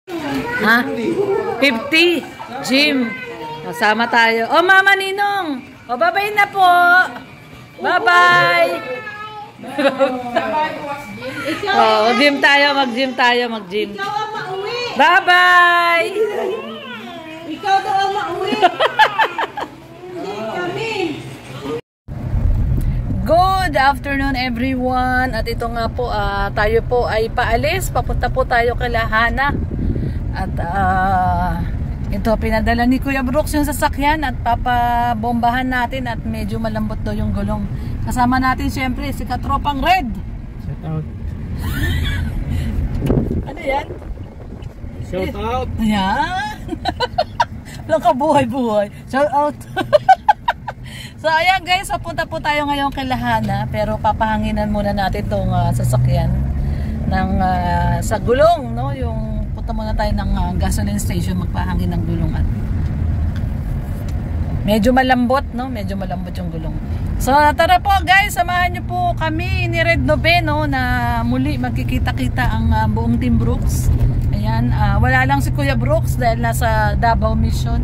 Ha? 50? Gym. Kasama tayo. Oh, Mama Ninong. Oh, bye-bye na po. Bye-bye. Oh, gym tayo. Mag-gym tayo. Mag-gym. Ikaw ang mauwi. Bye-bye. Ikaw daw ang mauwi. Hindi kami. Good afternoon everyone. At ito nga po, tayo po ay paalis. Papunta po tayo kay Lahana. At ito, pinadala ni Kuya Brooks yung sasakyan at papabombahan natin at medyo malambot daw yung gulong. Kasama natin syempre si Katropang Red. Shout out. Ano yan? Shout out. Ayan. Walang kabuhay-buhay. Shout out. So ayan guys, papunta po tayo ngayon kay Lahana. Pero papahanginan muna natin itong sasakyan ng, sa gulong, no? Yung punta muna tayo ng gasoline station, magpahangin ng gulong at medyo malambot, no? Medyo malambot yung gulong. So tara po guys, samahan niyo po kami ni Red Noveno na muli magkikita-kita ang buong Team Brooks. Ayan, wala lang si Kuya Brooks dahil nasa Davao Mission.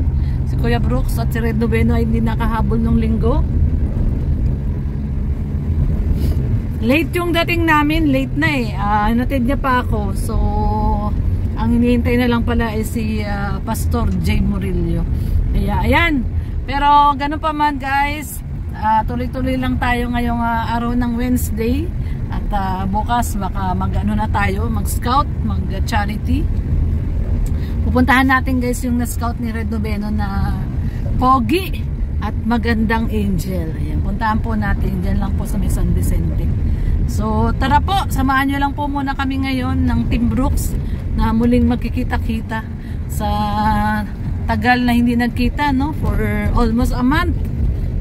Si Kuya Brooks at si Red Noveno ay hindi nakahabol nung linggo. Late yung dating namin, late na eh. Hinatid niya pa ako. So ang hinihintay na lang pala ay si Pastor J. Murillo. Ayan. Pero ganun pa man guys, tuloy-tuloy lang tayo ngayong araw ng Wednesday. At bukas baka mag-ano na tayo, mag-scout, mag-charity. Pupuntahan natin guys yung na-scout ni Red Noveno na Pogi at Magandang Angel. Ayan, puntahan po natin. Diyan lang po sa may San Vicente. So tara po, samahan nyo lang po muna kami ngayon ng Team Brooks na muling magkikita-kita sa tagal na hindi nagkita, no? For almost a month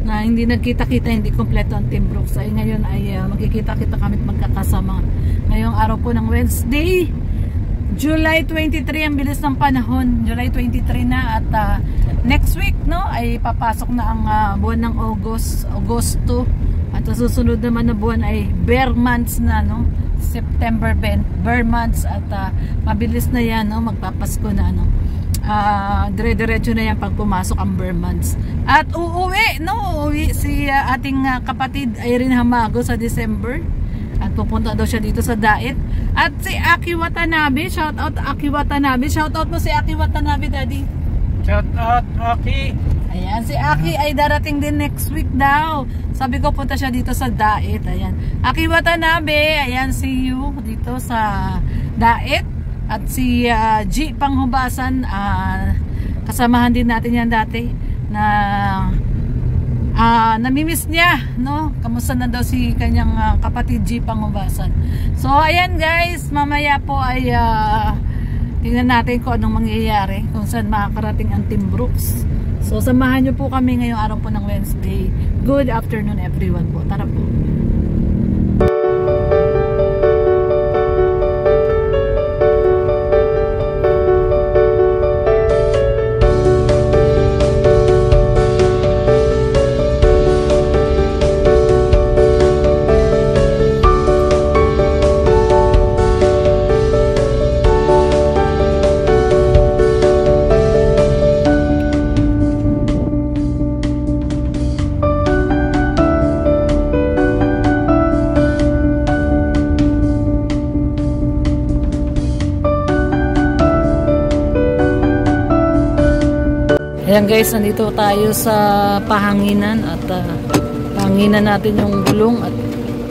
na hindi nagkita-kita, hindi kompleto ang Team Brooks. Ay ngayon ay magkikita-kita kami at magkakasama ngayong araw po ng Wednesday, July 23. Ang bilis ng panahon, July 23 na at next week, no, ay papasok na ang buwan ng Agosto at susunod naman na buwan ay bear months na, no? September bear months at mabilis na yan, no? Magpapasko na, no? Dire-diretso na yan pag pumasok ang bear months. At uuwi, no? Uuwi si ating kapatid Irene Hamago sa December. At pupunta daw siya dito sa Daet. At si Aki Watanabe, shout out Aki Watanabe. Shout out mo si Aki Watanabe, Daddy. Shout out, Aki. Ayan, si Aki ay darating din next week daw. Sabi ko punta siya dito sa Daet. Ayan. Aki Watanabe, ayan, see you dito sa Daet. At si G Panghubasan, kasamahan din natin yan dati na namimiss niya, no? Kamusta na daw si kanyang kapatid G Panghubasan. So ayan guys, mamaya po ay tingnan natin kung anong mangyayari, kung saan makakarating ang Team Brooks. So samahan niyo po kami ngayong araw po ng Wednesday. Good afternoon everyone po. Tara po. Ayan guys, nandito tayo sa pahanginan at pahanginan natin yung gulong at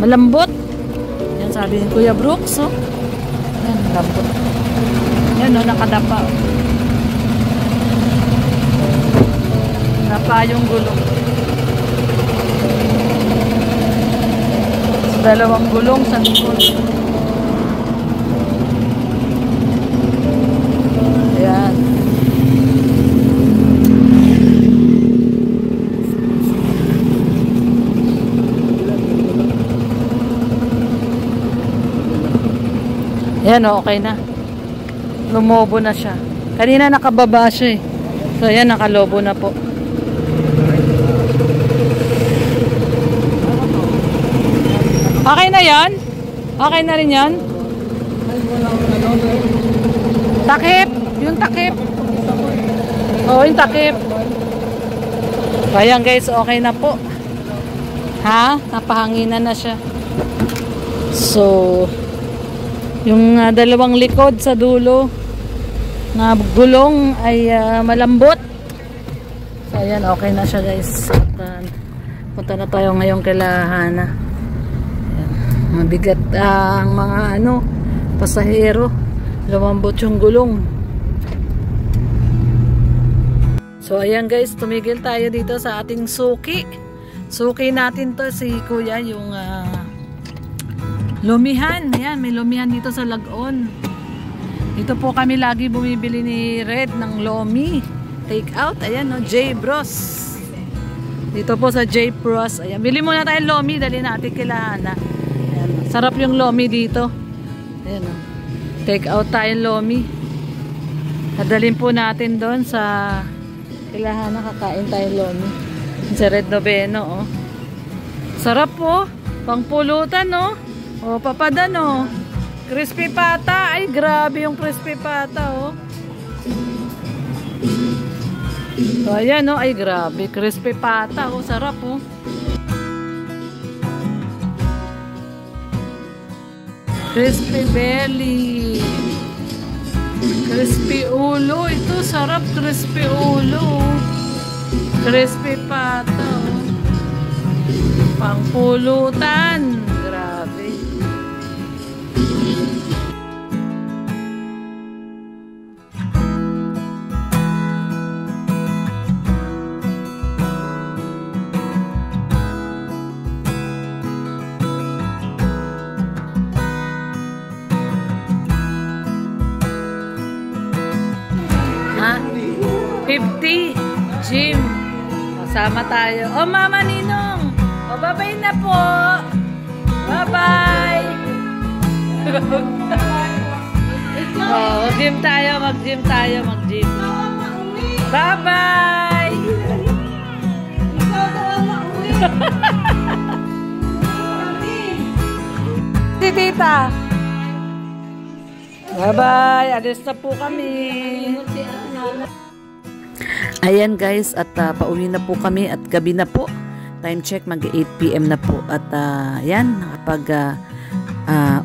malambot. Ayan, sabi ni Kuya Brooks, oh. Ayan, malambot. Ayan, oh, nakadapa. Napa yung gulong. So, dalawang gulong sa likod. Ayan. Ayan, okay na. Lumobo na siya. Kanina nakababa siya eh. So ayan, nakalobo na po. Okay na yan? Okay na rin yan? Takip! Yung takip. Oo, yung takip. Ayan guys, okay na po. Ha? Napahanginan na siya. So, yung dalawang likod sa dulo na gulong ay malambot. So, ayan, okay na siya guys. At, punta na tayo ngayon kay Lahana. Ayan, mabigat ang mga pasahero. Lumambot yung gulong. So ayan guys, tumigil tayo dito sa ating suki. Suki natin to si Kuya, yung lumihan. Ayan, may lumihan dito sa Lagon. Dito po kami lagi bumibili ni Red ng lomi. Take out, ayan J Bros. Dito po sa J Bros. Ayan, bili muna tayong lomi, dali natin kay Lahana. Ayan, sarap yung lomi dito. Ayan take out tayong lomi. Dadalhin po natin doon sa Lahana, kakain tayong lomi. Sa Red Noveno, oh. Sarap po. Pangpulutan, oh. O, papadan, oh. Crispy pata. Ay, grabe yung crispy pata, oh. So, ayan, oh. Ay, grabe. Crispy pata, oh. Sarap, oh. Crispy belly. Crispy ulo. Ito, sarap. Crispy ulo. Crispy pata. Pangpulutan. Grabe. Ha? 50 gym. Sama tayo. O, Mama Ninong. O, bye-bye na po. Bye-bye. O, gym tayo. Mag-gym tayo. Mag-gym. Bye-bye. Ikaw daw ang mauwi. Si Tita. Bye-bye. Alis na po kami. Ayan guys, at pauwi na po kami at gabi na po. Time check, mag 8 PM na po. At yan, nakapag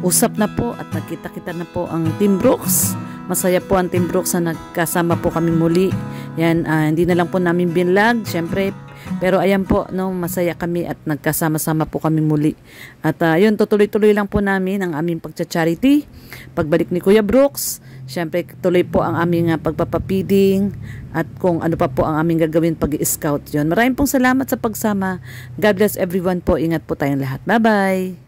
usap na po at nakita-kita na po ang Team Brooks. Masaya po ang Team Brooks na nagkasama po kami muli. Yan, hindi na lang po namin binlog, syempre. Pero ayan po, no, masaya kami at nagkasama-sama po kami muli. At yun, tutuloy-tuloy lang po namin ang aming pagcha-charity. Pagbalik ni Kuya Brooks, syempre tuloy po ang aming pagpapapiding at kung ano pa po ang aming gagawin pag-i-scout yun. Maraming pong salamat sa pagsama. God bless everyone po. Ingat po tayong lahat. Bye-bye!